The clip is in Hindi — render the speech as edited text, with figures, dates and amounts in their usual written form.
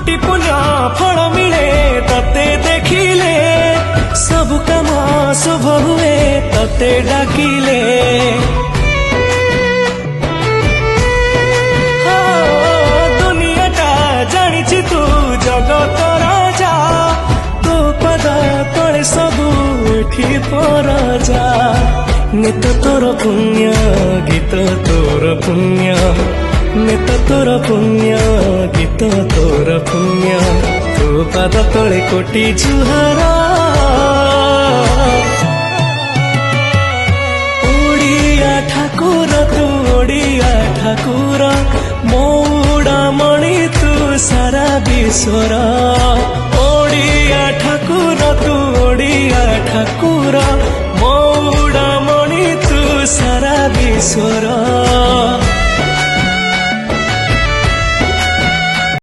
कोटि पुण्य फल मिले तते देखिले सब काम शुभ हुए तते डाकिले दुनियाटा जानिछि तू जगत राजा तो पद तले सबू एठी परजा नित तोर पुण्य गीत तोर पुण्य नित तोर पुण्य गीत तोर पुण्य तू पद तले कोटि जुहार ओडिया ठाकुर तू ओडिया ठाकुर मौड़ा मणि तू सारा विश्वर ओडिया ठाकुर तू ओडिया ठाकुर मौड़ा मणि तू सारा विश्वर।